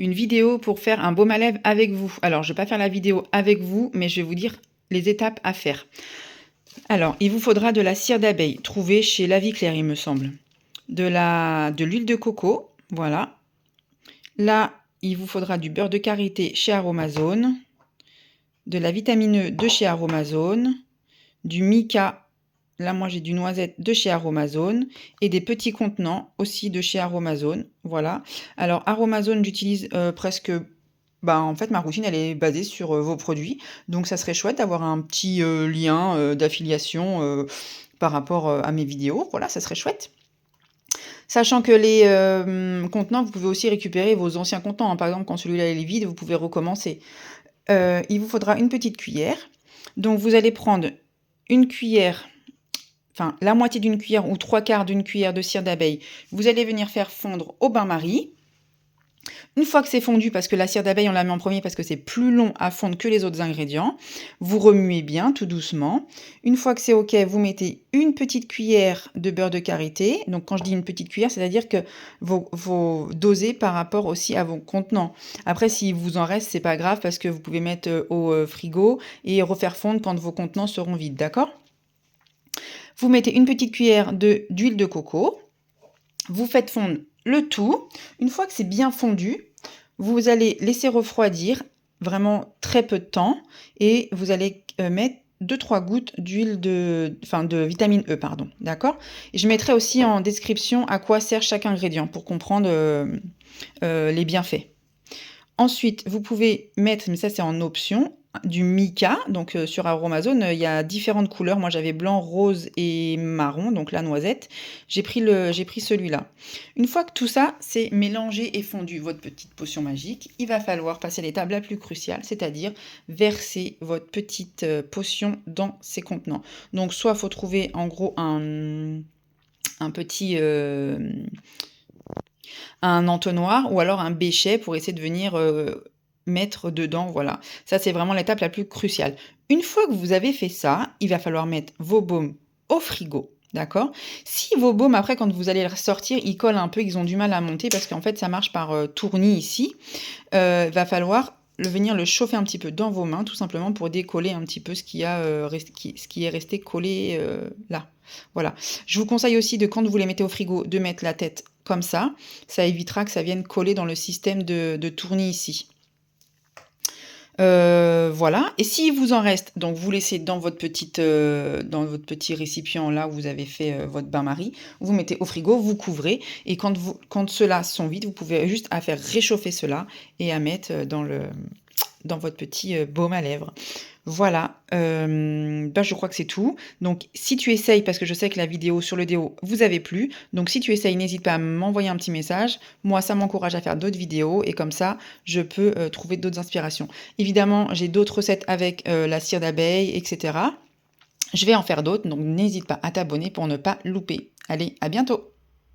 une vidéo pour faire un baume à lèvres avec vous. Alors, je ne vais pas faire la vidéo avec vous, mais je vais vous dire les étapes à faire. Alors, il vous faudra de la cire d'abeille, trouvée chez La Vie Claire, il me semble. De l'huile de coco, voilà. Là, il vous faudra du beurre de karité chez Aromazone, de la vitamine E de chez Aromazone, du mica, là moi j'ai du noisette de chez Aromazone, et des petits contenants aussi de chez Aromazone, voilà. Alors Aromazone, j'utilise presque... en fait, ma routine, elle est basée sur vos produits, donc ça serait chouette d'avoir un petit lien d'affiliation par rapport à mes vidéos, voilà, ça serait chouette. Sachant que les contenants, vous pouvez aussi récupérer vos anciens contenants, hein. Par exemple, quand celui-là est vide, vous pouvez recommencer. Il vous faudra une petite cuillère. Donc, vous allez prendre une cuillère, enfin la moitié d'une cuillère ou 3/4 d'une cuillère de cire d'abeille. Vous allez venir faire fondre au bain-marie. Une fois que c'est fondu, parce que la cire d'abeille, on la met en premier parce que c'est plus long à fondre que les autres ingrédients, vous remuez bien tout doucement. Une fois que c'est OK, vous mettez une petite cuillère de beurre de karité. Donc quand je dis une petite cuillère, c'est-à-dire que vous dosez par rapport aussi à vos contenants. Après, s'il vous en reste, c'est pas grave parce que vous pouvez mettre au frigo et refaire fondre quand vos contenants seront vides, d'accord? Vous mettez une petite cuillère d'huile de coco. Vous faites fondre le tout. Une fois que c'est bien fondu, vous allez laisser refroidir vraiment très peu de temps et vous allez mettre 2-3 gouttes de vitamine E, pardon, d'accord? Et je mettrai aussi en description à quoi sert chaque ingrédient pour comprendre les bienfaits. Ensuite, vous pouvez mettre, mais ça c'est en option, du mica. Donc sur Aromazone, il y a différentes couleurs. Moi j'avais blanc, rose et marron, donc la noisette. J'ai pris celui-là. Une fois que tout ça c'est mélangé et fondu, votre petite potion magique, il va falloir passer à l'étape la plus cruciale, c'est-à-dire verser votre petite potion dans ces contenants. Donc soit il faut trouver en gros un petit... un entonnoir ou alors un béchet pour essayer de venir mettre dedans, voilà. Ça, c'est vraiment l'étape la plus cruciale. Une fois que vous avez fait ça, il va falloir mettre vos baumes au frigo, d'accord? Si vos baumes, après, quand vous allez les sortir, ils collent un peu, ils ont du mal à monter parce qu'en fait, ça marche par tournis ici, va falloir venir le chauffer un petit peu dans vos mains, tout simplement pour décoller un petit peu ce qui est resté collé là. Voilà. Je vous conseille aussi de, quand vous les mettez au frigo, de mettre la tête comme ça. Ça évitera que ça vienne coller dans le système de tournis ici. Voilà. Et s'il vous en reste, donc vous laissez dans votre petit récipient là où vous avez fait votre bain-marie, vous mettez au frigo, vous couvrez, et quand ceux-là sont vides, vous pouvez juste à faire réchauffer cela et à mettre dans votre petit baume à lèvres. Voilà, je crois que c'est tout. Donc si tu essayes, parce que je sais que la vidéo sur le déo vous avez plu, donc si tu essayes, n'hésite pas à m'envoyer un petit message. Moi, ça m'encourage à faire d'autres vidéos et comme ça, je peux trouver d'autres inspirations. Évidemment, j'ai d'autres recettes avec la cire d'abeille, etc. Je vais en faire d'autres, donc n'hésite pas à t'abonner pour ne pas louper. Allez, à bientôt!